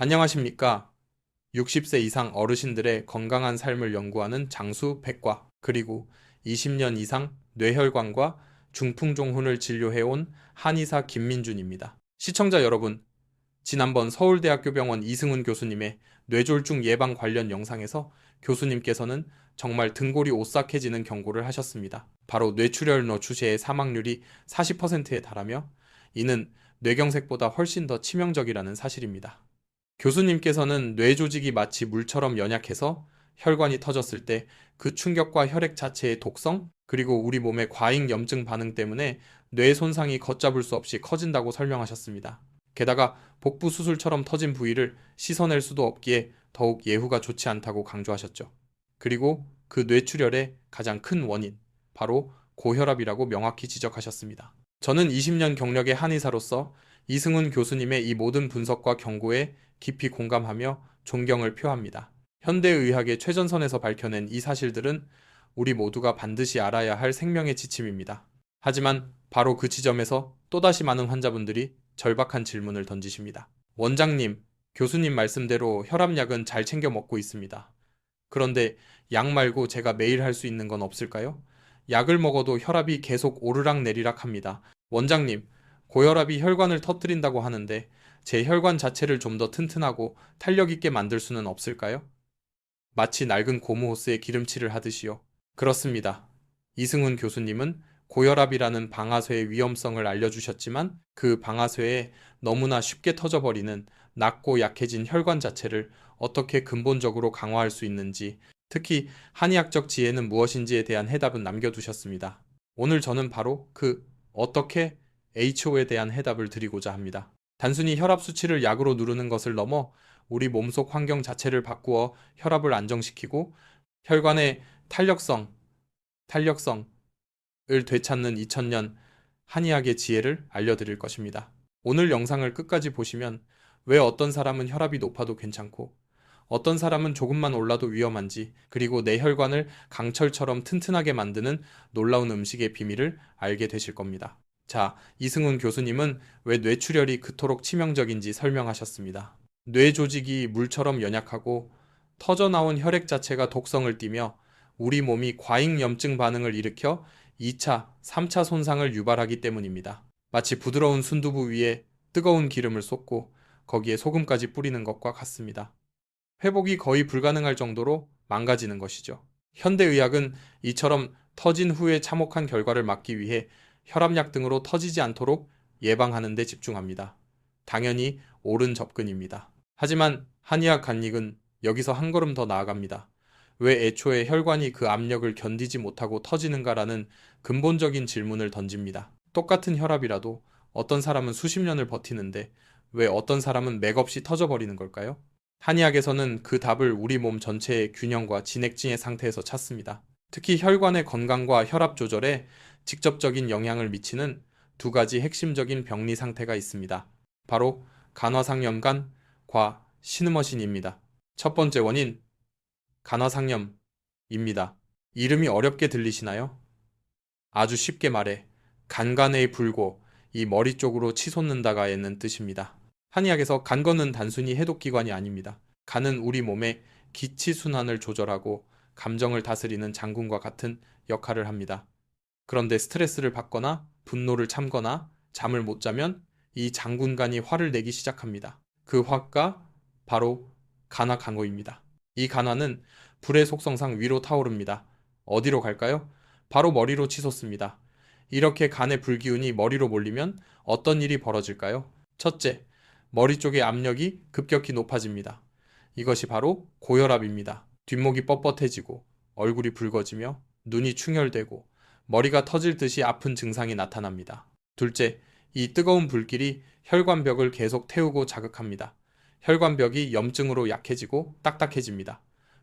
안녕하십니까? 60세 이상 어르신들의 건강한 삶을 연구하는 장수 백과, 그리고 20년 이상 뇌혈관과 중풍종훈을 진료해온 한의사 김민준입니다. 시청자 여러분, 지난번 서울대학교 병원 이승훈 교수님의 뇌졸중 예방 관련 영상에서 교수님께서는 정말 등골이 오싹해지는 경고를 하셨습니다. 바로 뇌출혈로 추세의 사망률이 40%에 달하며 이는 뇌경색보다 훨씬 더 치명적이라는 사실입니다. 교수님께서는 뇌 조직이 마치 물처럼 연약해서 혈관이 터졌을 때 그 충격과 혈액 자체의 독성, 그리고 우리 몸의 과잉 염증 반응 때문에 뇌 손상이 걷잡을 수 없이 커진다고 설명하셨습니다. 게다가 복부 수술처럼 터진 부위를 씻어낼 수도 없기에 더욱 예후가 좋지 않다고 강조하셨죠. 그리고 그 뇌출혈의 가장 큰 원인, 바로 고혈압이라고 명확히 지적하셨습니다. 저는 20년 경력의 한의사로서 이승훈 교수님의 이 모든 분석과 경고에 깊이 공감하며 존경을 표합니다. 현대의학의 최전선에서 밝혀낸 이 사실들은 우리 모두가 반드시 알아야 할 생명의 지침입니다. 하지만 바로 그 지점에서 또다시 많은 환자분들이 절박한 질문을 던지십니다. 원장님, 교수님 말씀대로 혈압약은 잘 챙겨 먹고 있습니다. 그런데 약 말고 제가 매일 할 수 있는 건 없을까요? 약을 먹어도 혈압이 계속 오르락내리락 합니다. 원장님, 고혈압이 혈관을 터뜨린다고 하는데 제 혈관 자체를 좀 더 튼튼하고 탄력 있게 만들 수는 없을까요? 마치 낡은 고무 호스에 기름칠을 하듯이요. 그렇습니다. 이승훈 교수님은 고혈압이라는 방아쇠의 위험성을 알려주셨지만 그 방아쇠에 너무나 쉽게 터져버리는 낮고 약해진 혈관 자체를 어떻게 근본적으로 강화할 수 있는지, 특히 한의학적 지혜는 무엇인지에 대한 해답은 남겨두셨습니다. 오늘 저는 바로 그 어떻게 HO에 대한 해답을 드리고자 합니다. 단순히 혈압 수치를 약으로 누르는 것을 넘어 우리 몸속 환경 자체를 바꾸어 혈압을 안정시키고 혈관의 탄력성을 되찾는 2000년 한의학의 지혜를 알려드릴 것입니다. 오늘 영상을 끝까지 보시면 왜 어떤 사람은 혈압이 높아도 괜찮고 어떤 사람은 조금만 올라도 위험한지, 그리고 내 혈관을 강철처럼 튼튼하게 만드는 놀라운 음식의 비밀을 알게 되실 겁니다. 자, 이승훈 교수님은 왜 뇌출혈이 그토록 치명적인지 설명하셨습니다. 뇌 조직이 물처럼 연약하고 터져나온 혈액 자체가 독성을 띠며 우리 몸이 과잉 염증 반응을 일으켜 2차, 3차 손상을 유발하기 때문입니다. 마치 부드러운 순두부 위에 뜨거운 기름을 쏟고 거기에 소금까지 뿌리는 것과 같습니다. 회복이 거의 불가능할 정도로 망가지는 것이죠. 현대의학은 이처럼 터진 후에 참혹한 결과를 막기 위해 혈압약 등으로 터지지 않도록 예방하는 데 집중합니다. 당연히 옳은 접근입니다. 하지만 한의학 간익은 여기서 한 걸음 더 나아갑니다. 왜 애초에 혈관이 그 압력을 견디지 못하고 터지는가라는 근본적인 질문을 던집니다. 똑같은 혈압이라도 어떤 사람은 수십 년을 버티는데 왜 어떤 사람은 맥없이 터져버리는 걸까요? 한의학에서는 그 답을 우리 몸 전체의 균형과 진액진의 상태에서 찾습니다. 특히 혈관의 건강과 혈압 조절에 직접적인 영향을 미치는 두 가지 핵심적인 병리 상태가 있습니다. 바로 간화상염간과 시느머신입니다. 첫 번째 원인, 간화상염입니다. 이름이 어렵게 들리시나요? 아주 쉽게 말해 간간의 불고, 이 머리 쪽으로 치솟는다가에는 뜻입니다. 한의학에서 간건은 단순히 해독기관이 아닙니다. 간은 우리 몸의 기치순환을 조절하고 감정을 다스리는 장군과 같은 역할을 합니다. 그런데 스트레스를 받거나 분노를 참거나 잠을 못 자면 이 장군간이 화를 내기 시작합니다. 그 화가 바로 간화강호입니다. 이 간화는 불의 속성상 위로 타오릅니다. 어디로 갈까요? 바로 머리로 치솟습니다. 이렇게 간의 불기운이 머리로 몰리면 어떤 일이 벌어질까요? 첫째, 머리 쪽의 압력이 급격히 높아집니다. 이것이 바로 고혈압입니다. 뒷목이 뻣뻣해지고 얼굴이 붉어지며 눈이 충혈되고 머리가 터질 듯이 아픈 증상이 나타납니다. 둘째, 이 뜨거운 불길이 혈관벽을 계속 태우고 자극합니다. 혈관벽이 염증으로 약해지고 딱딱해집니다.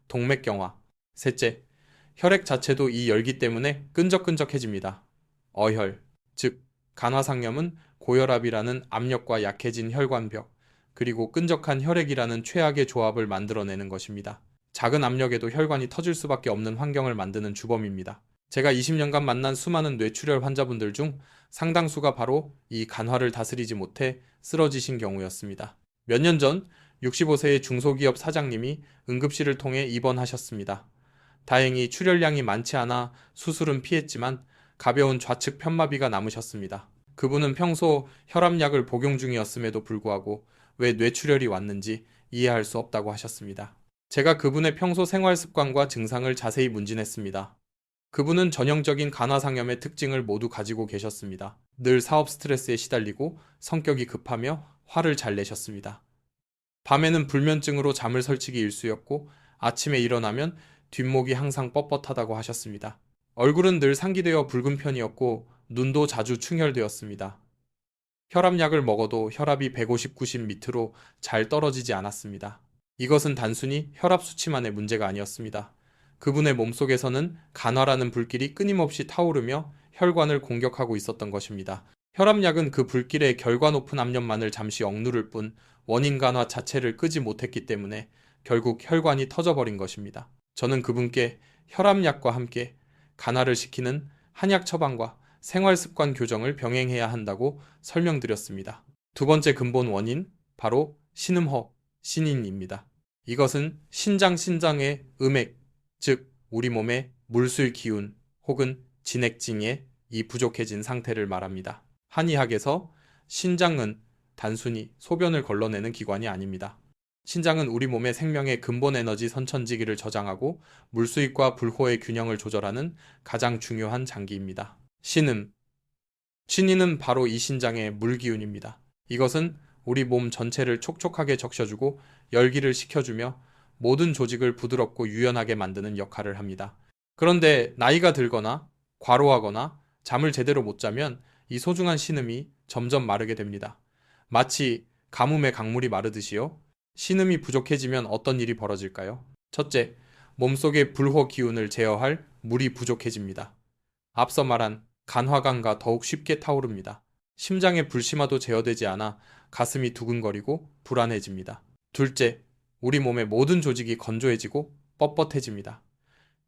동맥경화. 셋째, 혈액 자체도 이 열기 때문에 끈적끈적해집니다. 어혈, 즉 간화상염은 고혈압이라는 압력과 약해진 혈관벽, 그리고 끈적한 혈액이라는 최악의 조합을 만들어내는 것입니다. 작은 압력에도 혈관이 터질 수밖에 없는 환경을 만드는 주범입니다. 제가 20년간 만난 수많은 뇌출혈 환자분들 중 상당수가 바로 이 간화를 다스리지 못해 쓰러지신 경우였습니다. 몇 년 전 65세의 중소기업 사장님이 응급실을 통해 입원하셨습니다. 다행히 출혈량이 많지 않아 수술은 피했지만 가벼운 좌측 편마비가 남으셨습니다. 그분은 평소 혈압약을 복용 중이었음에도 불구하고 왜 뇌출혈이 왔는지 이해할 수 없다고 하셨습니다. 제가 그분의 평소 생활 습관과 증상을 자세히 문진했습니다. 그분은 전형적인 간화상염의 특징을 모두 가지고 계셨습니다. 늘 사업 스트레스에 시달리고 성격이 급하며 화를 잘 내셨습니다. 밤에는 불면증으로 잠을 설치기 일쑤였고 아침에 일어나면 뒷목이 항상 뻣뻣하다고 하셨습니다. 얼굴은 늘 상기되어 붉은 편이었고 눈도 자주 충혈되었습니다. 혈압약을 먹어도 혈압이 150, 90 밑으로 잘 떨어지지 않았습니다. 이것은 단순히 혈압 수치만의 문제가 아니었습니다. 그분의 몸속에서는 간화라는 불길이 끊임없이 타오르며 혈관을 공격하고 있었던 것입니다. 혈압약은 그 불길에 결과 높은 압력만을 잠시 억누를 뿐 원인 간화 자체를 끄지 못했기 때문에 결국 혈관이 터져버린 것입니다. 저는 그분께 혈압약과 함께 간화를 시키는 한약 처방과 생활습관 교정을 병행해야 한다고 설명드렸습니다. 두 번째 근본 원인, 바로 신음허, 신인입니다. 이것은 신장의 음액, 즉 우리 몸의 물술 기운 혹은 진액징의 이 부족해진 상태를 말합니다. 한의학에서 신장은 단순히 소변을 걸러내는 기관이 아닙니다. 신장은 우리 몸의 생명의 근본 에너지 선천지기를 저장하고 물수입과 불호의 균형을 조절하는 가장 중요한 장기입니다. 신음. 신인은 바로 이 신장의 물기운입니다. 이것은 우리 몸 전체를 촉촉하게 적셔주고 열기를 식혀주며 모든 조직을 부드럽고 유연하게 만드는 역할을 합니다. 그런데 나이가 들거나 과로하거나 잠을 제대로 못 자면 이 소중한 신음이 점점 마르게 됩니다. 마치 가뭄에 강물이 마르듯이요. 신음이 부족해지면 어떤 일이 벌어질까요? 첫째, 몸속의 불호 기운을 제어할 물이 부족해집니다. 앞서 말한 간화강과 더욱 쉽게 타오릅니다. 심장의 불심화도 제어되지 않아 가슴이 두근거리고 불안해집니다. 둘째, 우리 몸의 모든 조직이 건조해지고 뻣뻣해집니다.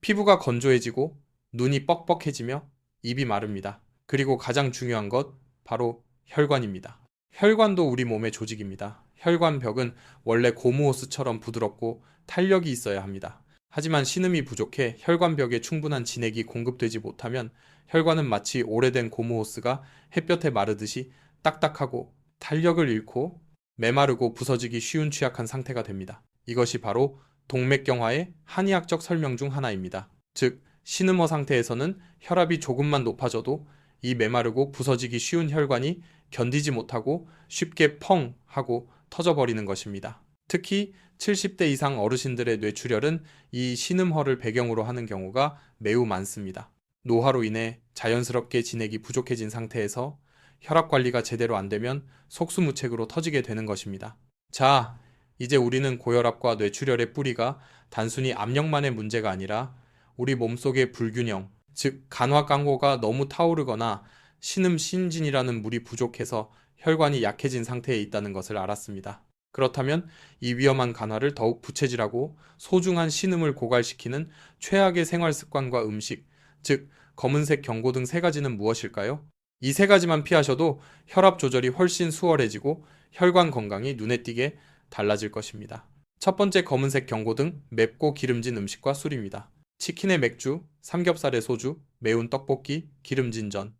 피부가 건조해지고 눈이 뻑뻑해지며 입이 마릅니다. 그리고 가장 중요한 것, 바로 혈관입니다. 혈관도 우리 몸의 조직입니다. 혈관벽은 원래 고무호스처럼 부드럽고 탄력이 있어야 합니다. 하지만 신음이 부족해 혈관벽에 충분한 진액이 공급되지 못하면 혈관은 마치 오래된 고무호스가 햇볕에 마르듯이 딱딱하고 탄력을 잃고 메마르고 부서지기 쉬운 취약한 상태가 됩니다. 이것이 바로 동맥경화의 한의학적 설명 중 하나입니다. 즉, 신음어 상태에서는 혈압이 조금만 높아져도 이 메마르고 부서지기 쉬운 혈관이 견디지 못하고 쉽게 펑 하고 터져버리는 것입니다. 특히 70대 이상 어르신들의 뇌출혈은 이 신음허를 배경으로 하는 경우가 매우 많습니다. 노화로 인해 자연스럽게 진액이 부족해진 상태에서 혈압 관리가 제대로 안 되면 속수무책으로 터지게 되는 것입니다. 자, 이제 우리는 고혈압과 뇌출혈의 뿌리가 단순히 압력만의 문제가 아니라 우리 몸속의 불균형, 즉 간화강고가 너무 타오르거나 신음신진이라는 물이 부족해서 혈관이 약해진 상태에 있다는 것을 알았습니다. 그렇다면 이 위험한 간화를 더욱 부채질하고 소중한 신음을 고갈시키는 최악의 생활습관과 음식, 즉 검은색 경고 등 세 가지는 무엇일까요? 이 세 가지만 피하셔도 혈압 조절이 훨씬 수월해지고 혈관 건강이 눈에 띄게 달라질 것입니다. 첫 번째, 검은색 경고등, 맵고 기름진 음식과 술입니다. 치킨에 맥주, 삼겹살에 소주, 매운 떡볶이, 기름진 전.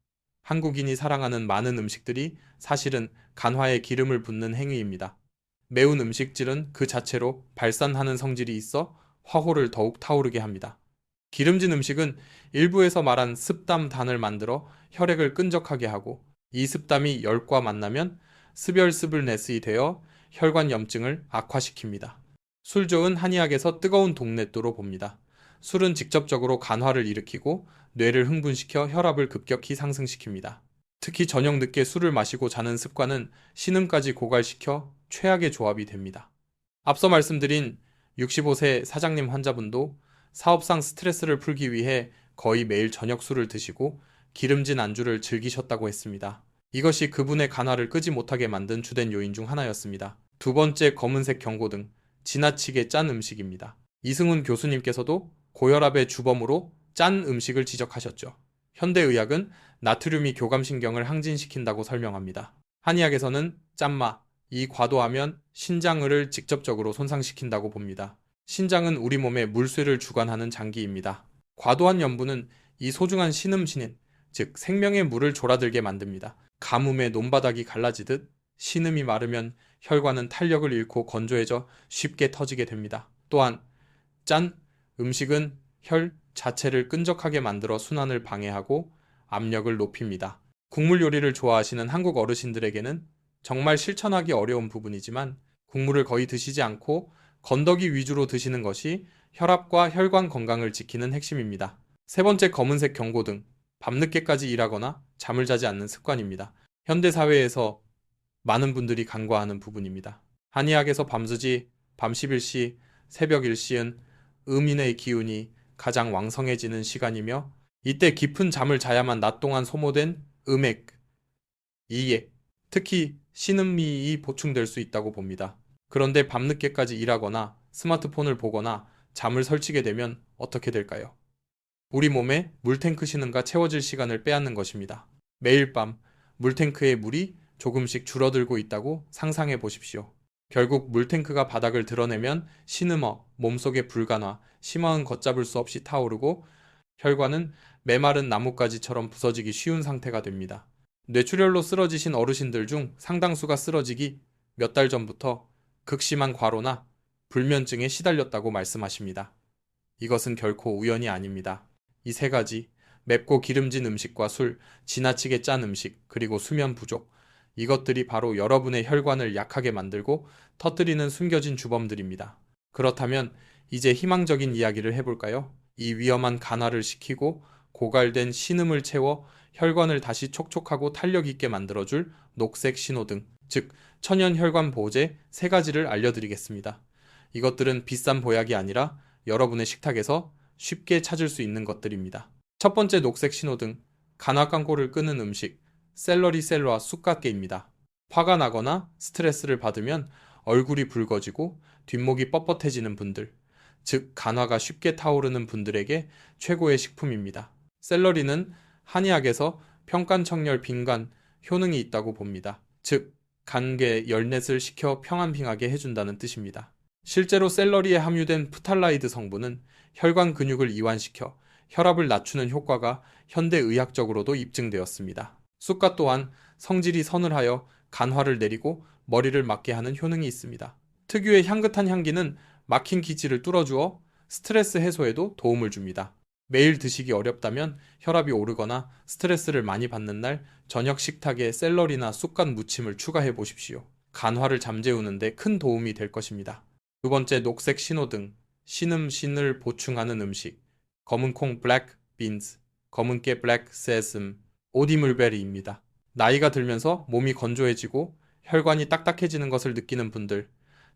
한국인이 사랑하는 많은 음식들이 사실은 간화에 기름을 붓는 행위입니다. 매운 음식질은 그 자체로 발산하는 성질이 있어 화호를 더욱 타오르게 합니다. 기름진 음식은 일부에서 말한 습담단을 만들어 혈액을 끈적하게 하고 이 습담이 열과 만나면 스별스블넷이 되어 혈관 염증을 악화시킵니다. 술 좋은 한의학에서 뜨거운 동넷도로 봅니다. 술은 직접적으로 간화를 일으키고 뇌를 흥분시켜 혈압을 급격히 상승시킵니다. 특히 저녁 늦게 술을 마시고 자는 습관은 신음까지 고갈시켜 최악의 조합이 됩니다. 앞서 말씀드린 65세 사장님 환자분도 사업상 스트레스를 풀기 위해 거의 매일 저녁 술을 드시고 기름진 안주를 즐기셨다고 했습니다. 이것이 그분의 간화를 끄지 못하게 만든 주된 요인 중 하나였습니다. 두 번째, 검은색 경고등, 지나치게 짠 음식입니다. 이승훈 교수님께서도 고혈압의 주범으로 짠 음식을 지적하셨죠. 현대의학은 나트륨이 교감신경을 항진시킨다고 설명합니다. 한의학에서는 짠마, 이 과도하면 신장을 직접적으로 손상시킨다고 봅니다. 신장은 우리 몸의 물쇠를 주관하는 장기입니다. 과도한 염분은 이 소중한 신음신인, 즉 생명의 물을 졸아들게 만듭니다. 가뭄에 논바닥이 갈라지듯 신음이 마르면 혈관은 탄력을 잃고 건조해져 쉽게 터지게 됩니다. 또한 짠 음식은 혈 자체를 끈적하게 만들어 순환을 방해하고 압력을 높입니다. 국물 요리를 좋아하시는 한국 어르신들에게는 정말 실천하기 어려운 부분이지만 국물을 거의 드시지 않고 건더기 위주로 드시는 것이 혈압과 혈관 건강을 지키는 핵심입니다. 세 번째, 검은색 경고등. 밤늦게까지 일하거나 잠을 자지 않는 습관입니다. 현대사회에서 많은 분들이 간과하는 부분입니다. 한의학에서 밤수지, 밤 11시, 새벽 1시은 음인의 기운이 가장 왕성해지는 시간이며 이때 깊은 잠을 자야만 낮 동안 소모된 음액, 이액, 특히 신음미이 보충될 수 있다고 봅니다. 그런데 밤늦게까지 일하거나 스마트폰을 보거나 잠을 설치게 되면 어떻게 될까요? 우리 몸에 물탱크 신음과 채워질 시간을 빼앗는 것입니다. 매일 밤 물탱크의 물이 조금씩 줄어들고 있다고 상상해 보십시오. 결국 물탱크가 바닥을 드러내면 신음어, 몸속의 불간화, 심화은 걷잡을 수 없이 타오르고 혈관은 메마른 나뭇가지처럼 부서지기 쉬운 상태가 됩니다. 뇌출혈로 쓰러지신 어르신들 중 상당수가 쓰러지기 몇 달 전부터 극심한 과로나 불면증에 시달렸다고 말씀하십니다. 이것은 결코 우연이 아닙니다. 이 세 가지, 맵고 기름진 음식과 술, 지나치게 짠 음식, 그리고 수면 부족, 이것들이 바로 여러분의 혈관을 약하게 만들고 터뜨리는 숨겨진 주범들입니다. 그렇다면 이제 희망적인 이야기를 해볼까요? 이 위험한 간화를 시키고 고갈된 신음을 채워 혈관을 다시 촉촉하고 탄력 있게 만들어줄 녹색 신호등, 즉 천연 혈관 보호제 세 가지를 알려드리겠습니다. 이것들은 비싼 보약이 아니라 여러분의 식탁에서 쉽게 찾을 수 있는 것들입니다. 첫 번째 녹색 신호등, 간화 광고를 끄는 음식, 샐러리 샐러와 쑥갓게입니다. 화가 나거나 스트레스를 받으면 얼굴이 붉어지고 뒷목이 뻣뻣해지는 분들, 즉 간화가 쉽게 타오르는 분들에게 최고의 식품입니다. 샐러리는 한의학에서 평간청열 빈간 효능이 있다고 봅니다. 즉 간계 열넷을 식혀 평안빙하게 해준다는 뜻입니다. 실제로 샐러리에 함유된 프탈라이드 성분은 혈관 근육을 이완시켜 혈압을 낮추는 효과가 현대의학적으로도 입증되었습니다. 쑥갓 또한 성질이 서늘하여 간화를 내리고 머리를 맑게 하는 효능이 있습니다. 특유의 향긋한 향기는 막힌 기지를 뚫어주어 스트레스 해소에도 도움을 줍니다. 매일 드시기 어렵다면 혈압이 오르거나 스트레스를 많이 받는 날 저녁 식탁에 샐러리나 쑥갓 무침을 추가해 보십시오. 간화를 잠재우는 데 큰 도움이 될 것입니다. 두 번째, 녹색 신호등, 신음신을 보충하는 음식, 검은콩 블랙 빈스, 검은깨 블랙 세슴, 오디물베리입니다. 나이가 들면서 몸이 건조해지고 혈관이 딱딱해지는 것을 느끼는 분들,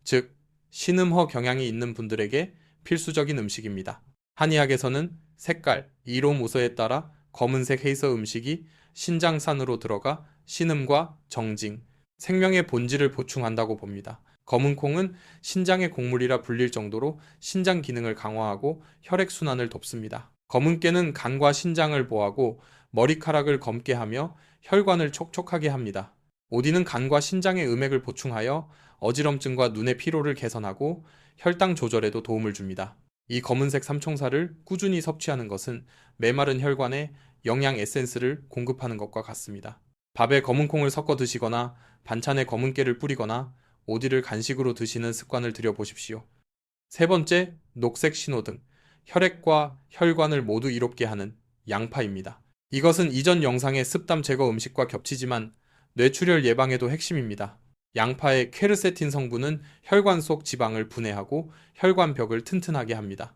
즉 신음허 경향이 있는 분들에게 필수적인 음식입니다. 한의학에서는 색깔, 이로 모서에 따라 검은색 해서 음식이 신장산으로 들어가 신음과 정징, 생명의 본질을 보충한다고 봅니다. 검은 콩은 신장의 곡물이라 불릴 정도로 신장 기능을 강화하고 혈액순환을 돕습니다. 검은 깨는 간과 신장을 보호하고 머리카락을 검게 하며 혈관을 촉촉하게 합니다. 오디는 간과 신장의 음액을 보충하여 어지럼증과 눈의 피로를 개선하고 혈당 조절에도 도움을 줍니다. 이 검은색 삼총사를 꾸준히 섭취하는 것은 메마른 혈관에 영양 에센스를 공급하는 것과 같습니다. 밥에 검은 콩을 섞어 드시거나 반찬에 검은 깨를 뿌리거나 오디를 간식으로 드시는 습관을 들여보십시오. 세 번째, 녹색 신호등, 혈액과 혈관을 모두 이롭게 하는 양파입니다. 이것은 이전 영상의 습담 제거 음식과 겹치지만 뇌출혈 예방에도 핵심입니다. 양파의 퀘르세틴 성분은 혈관 속 지방을 분해하고 혈관벽을 튼튼하게 합니다.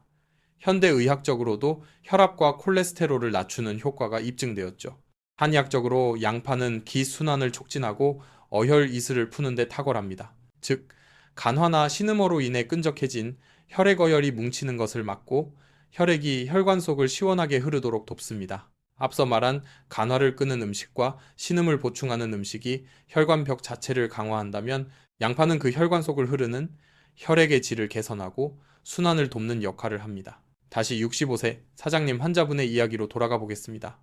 현대의학적으로도 혈압과 콜레스테롤을 낮추는 효과가 입증되었죠. 한의학적으로 양파는 기순환을 촉진하고 어혈 이슬을 푸는 데 탁월합니다. 즉, 간화나 신음어로 인해 끈적해진 혈액 어혈이 뭉치는 것을 막고 혈액이 혈관 속을 시원하게 흐르도록 돕습니다. 앞서 말한 간화를 끄는 음식과 신음을 보충하는 음식이 혈관벽 자체를 강화한다면 양파는 그 혈관 속을 흐르는 혈액의 질을 개선하고 순환을 돕는 역할을 합니다. 다시 65세 사장님 환자분의 이야기로 돌아가 보겠습니다.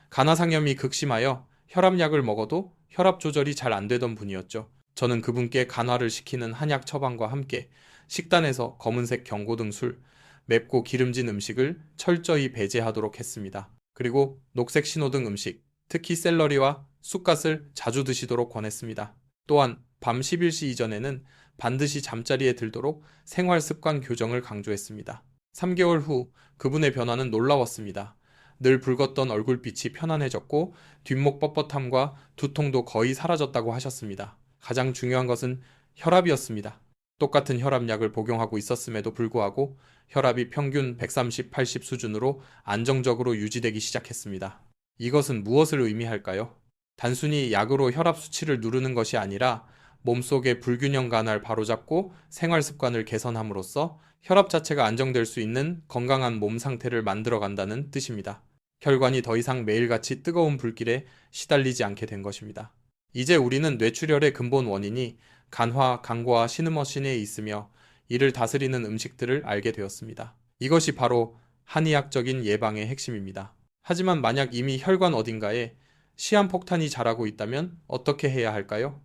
간화상염이 극심하여 혈압약을 먹어도 혈압 조절이 잘 안 되던 분이었죠. 저는 그분께 간화를 시키는 한약 처방과 함께 식단에서 검은색 경고등 술, 맵고 기름진 음식을 철저히 배제하도록 했습니다. 그리고 녹색 신호등 음식, 특히 샐러리와 쑥갓을 자주 드시도록 권했습니다. 또한 밤 11시 이전에는 반드시 잠자리에 들도록 생활 습관 교정을 강조했습니다. 3개월 후 그분의 변화는 놀라웠습니다. 늘 붉었던 얼굴빛이 편안해졌고 뒷목 뻣뻣함과 두통도 거의 사라졌다고 하셨습니다. 가장 중요한 것은 혈압이었습니다. 똑같은 혈압약을 복용하고 있었음에도 불구하고 혈압이 평균 130, 80 수준으로 안정적으로 유지되기 시작했습니다. 이것은 무엇을 의미할까요? 단순히 약으로 혈압 수치를 누르는 것이 아니라 몸속의 불균형 간을 바로잡고 생활 습관을 개선함으로써 혈압 자체가 안정될 수 있는 건강한 몸 상태를 만들어 간다는 뜻입니다. 혈관이 더 이상 매일같이 뜨거운 불길에 시달리지 않게 된 것입니다. 이제 우리는 뇌출혈의 근본 원인이 간화, 간과 시느머신에 있으며 이를 다스리는 음식들을 알게 되었습니다. 이것이 바로 한의학적인 예방의 핵심입니다. 하지만 만약 이미 혈관 어딘가에 시한폭탄이 자라고 있다면 어떻게 해야 할까요?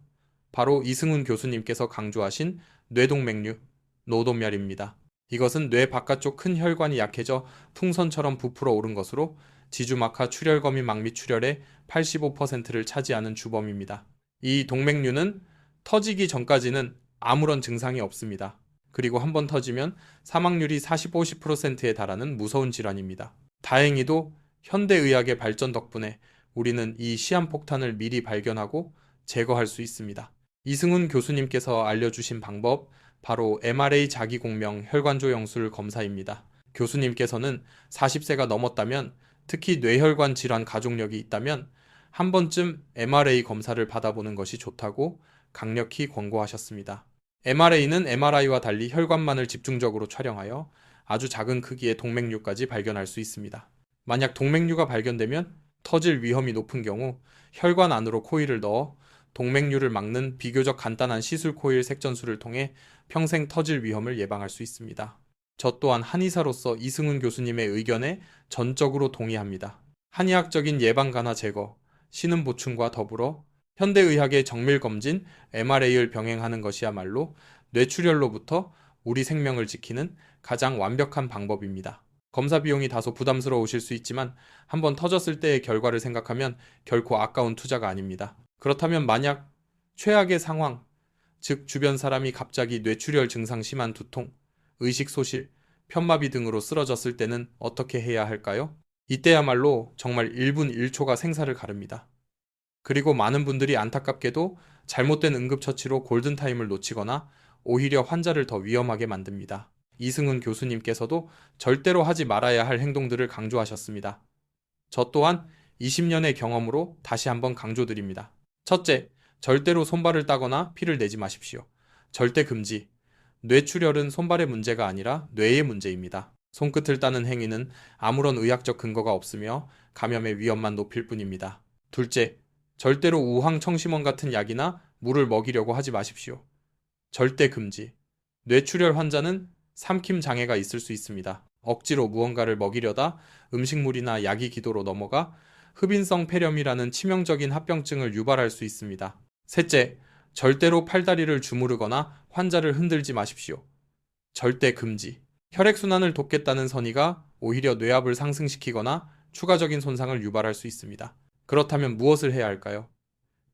바로 이승훈 교수님께서 강조하신 뇌동맥류, 노도멸입니다. 이것은 뇌 바깥쪽 큰 혈관이 약해져 풍선처럼 부풀어 오른 것으로 지주막하 출혈거미 망미출혈의 85%를 차지하는 주범입니다. 이 동맥류는 터지기 전까지는 아무런 증상이 없습니다. 그리고 한번 터지면 사망률이 40, 50%에 달하는 무서운 질환입니다. 다행히도 현대의학의 발전 덕분에 우리는 이 시한폭탄을 미리 발견하고 제거할 수 있습니다. 이승훈 교수님께서 알려주신 방법, 바로 MRA 자기공명 혈관조영술 검사입니다. 교수님께서는 40세가 넘었다면, 특히 뇌혈관 질환 가족력이 있다면 한 번쯤 MRA 검사를 받아보는 것이 좋다고 강력히 권고하셨습니다. MRA는 MRI와 달리 혈관만을 집중적으로 촬영하여 아주 작은 크기의 동맥류까지 발견할 수 있습니다. 만약 동맥류가 발견되면 터질 위험이 높은 경우 혈관 안으로 코일을 넣어 동맥류를 막는 비교적 간단한 시술 코일 색전술을 통해 평생 터질 위험을 예방할 수 있습니다. 저 또한 한의사로서 이승훈 교수님의 의견에 전적으로 동의합니다. 한의학적인 예방 간화 제거, 신음 보충과 더불어 현대의학의 정밀 검진 MRA를 병행하는 것이야말로 뇌출혈로부터 우리 생명을 지키는 가장 완벽한 방법입니다. 검사 비용이 다소 부담스러우실 수 있지만 한번 터졌을 때의 결과를 생각하면 결코 아까운 투자가 아닙니다. 그렇다면 만약 최악의 상황, 즉 주변 사람이 갑자기 뇌출혈 증상 심한 두통, 의식 소실, 편마비 등으로 쓰러졌을 때는 어떻게 해야 할까요? 이때야말로 정말 1분 1초가 생사를 가릅니다. 그리고 많은 분들이 안타깝게도 잘못된 응급처치로 골든타임을 놓치거나 오히려 환자를 더 위험하게 만듭니다. 이승훈 교수님께서도 절대로 하지 말아야 할 행동들을 강조하셨습니다. 저 또한 20년의 경험으로 다시 한번 강조드립니다. 첫째, 절대로 손발을 따거나 피를 내지 마십시오. 절대 금지. 뇌출혈은 손발의 문제가 아니라 뇌의 문제입니다. 손끝을 따는 행위는 아무런 의학적 근거가 없으며 감염의 위험만 높일 뿐입니다. 둘째, 절대로 우황청심원 같은 약이나 물을 먹이려고 하지 마십시오. 절대 금지. 뇌출혈 환자는 삼킴 장애가 있을 수 있습니다. 억지로 무언가를 먹이려다 음식물이나 약이 기도로 넘어가 흡인성 폐렴이라는 치명적인 합병증을 유발할 수 있습니다. 셋째, 절대로 팔다리를 주무르거나 환자를 흔들지 마십시오. 절대 금지. 혈액순환을 돕겠다는 선의가 오히려 뇌압을 상승시키거나 추가적인 손상을 유발할 수 있습니다. 그렇다면 무엇을 해야 할까요?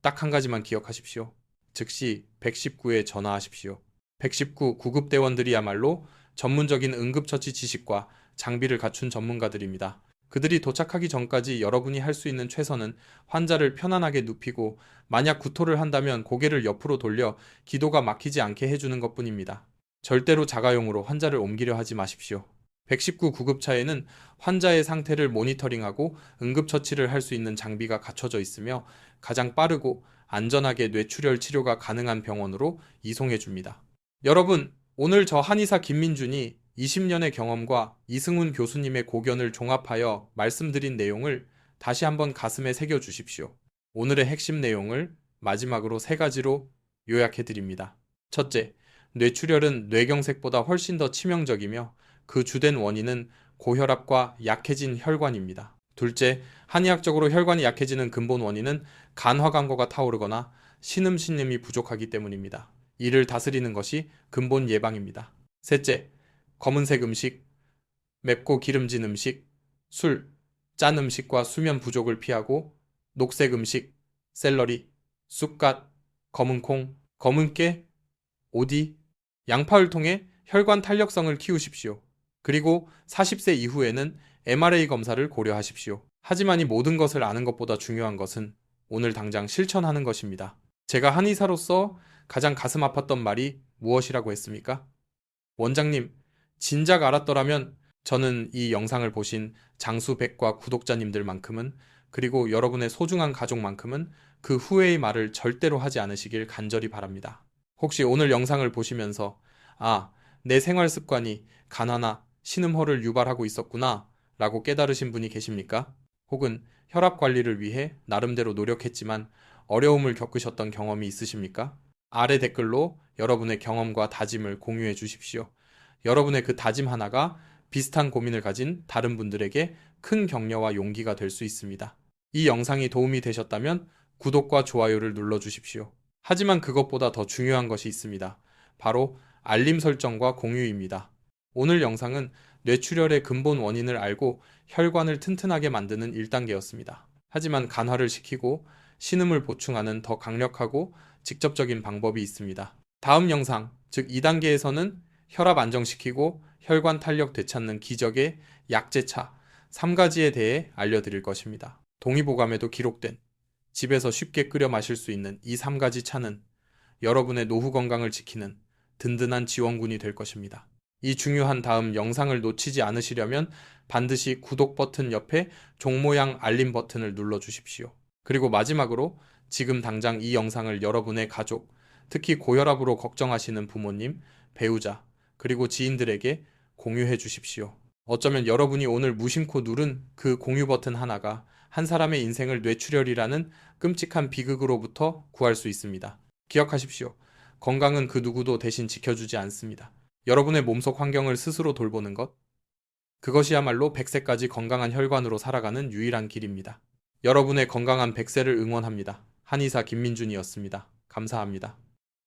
딱 한 가지만 기억하십시오. 즉시 119에 전화하십시오. 119 구급대원들이야말로 전문적인 응급처치 지식과 장비를 갖춘 전문가들입니다. 그들이 도착하기 전까지 여러분이 할 수 있는 최선은 환자를 편안하게 눕히고 만약 구토를 한다면 고개를 옆으로 돌려 기도가 막히지 않게 해주는 것뿐입니다. 절대로 자가용으로 환자를 옮기려 하지 마십시오. 119 구급차에는 환자의 상태를 모니터링하고 응급처치를 할 수 있는 장비가 갖춰져 있으며 가장 빠르고 안전하게 뇌출혈 치료가 가능한 병원으로 이송해줍니다. 여러분, 오늘 저 한의사 김민준이 20년의 경험과 이승훈 교수님의 고견을 종합하여 말씀드린 내용을 다시 한번 가슴에 새겨주십시오. 오늘의 핵심 내용을 마지막으로 3가지로 요약해드립니다. 첫째, 뇌출혈은 뇌경색보다 훨씬 더 치명적이며 그 주된 원인은 고혈압과 약해진 혈관입니다. 둘째, 한의학적으로 혈관이 약해지는 근본 원인은 간화광고가 타오르거나 신음신음이 부족하기 때문입니다. 이를 다스리는 것이 근본 예방입니다. 셋째, 검은색 음식, 맵고 기름진 음식, 술, 짠 음식과 수면 부족을 피하고 녹색 음식, 샐러리, 쑥갓, 검은 콩, 검은 깨, 오디, 양파를 통해 혈관 탄력성을 키우십시오. 그리고 40세 이후에는 MRA 검사를 고려하십시오. 하지만 이 모든 것을 아는 것보다 중요한 것은 오늘 당장 실천하는 것입니다. 제가 한의사로서 가장 가슴 아팠던 말이 무엇이라고 했습니까? 원장님, 진작 알았더라면 저는 이 영상을 보신 장수백과 구독자님들만큼은 그리고 여러분의 소중한 가족만큼은 그 후회의 말을 절대로 하지 않으시길 간절히 바랍니다. 혹시 오늘 영상을 보시면서 내 생활 습관이 간화나 신음호를 유발하고 있었구나 라고 깨달으신 분이 계십니까? 혹은 혈압 관리를 위해 나름대로 노력했지만 어려움을 겪으셨던 경험이 있으십니까? 아래 댓글로 여러분의 경험과 다짐을 공유해 주십시오. 여러분의 그 다짐 하나가 비슷한 고민을 가진 다른 분들에게 큰 격려와 용기가 될 수 있습니다. 이 영상이 도움이 되셨다면 구독과 좋아요를 눌러주십시오. 하지만 그것보다 더 중요한 것이 있습니다. 바로 알림 설정과 공유입니다. 오늘 영상은 뇌출혈의 근본 원인을 알고 혈관을 튼튼하게 만드는 1단계였습니다. 하지만 간화를 시키고 신음을 보충하는 더 강력하고 직접적인 방법이 있습니다. 다음 영상, 즉 2단계에서는 혈압 안정시키고 혈관 탄력 되찾는 기적의 약제차 3가지에 대해 알려드릴 것입니다. 동의보감에도 기록된 집에서 쉽게 끓여 마실 수 있는 이 3가지 차는 여러분의 노후 건강을 지키는 든든한 지원군이 될 것입니다. 이 중요한 다음 영상을 놓치지 않으시려면 반드시 구독 버튼 옆에 종 모양 알림 버튼을 눌러주십시오. 그리고 마지막으로 지금 당장 이 영상을 여러분의 가족, 특히 고혈압으로 걱정하시는 부모님, 배우자, 그리고 지인들에게 공유해 주십시오. 어쩌면 여러분이 오늘 무심코 누른 그 공유 버튼 하나가 한 사람의 인생을 뇌출혈이라는 끔찍한 비극으로부터 구할 수 있습니다. 기억하십시오. 건강은 그 누구도 대신 지켜주지 않습니다. 여러분의 몸속 환경을 스스로 돌보는 것, 그것이야말로 100세까지 건강한 혈관으로 살아가는 유일한 길입니다. 여러분의 건강한 100세를 응원합니다. 한의사 김민준이었습니다. 감사합니다.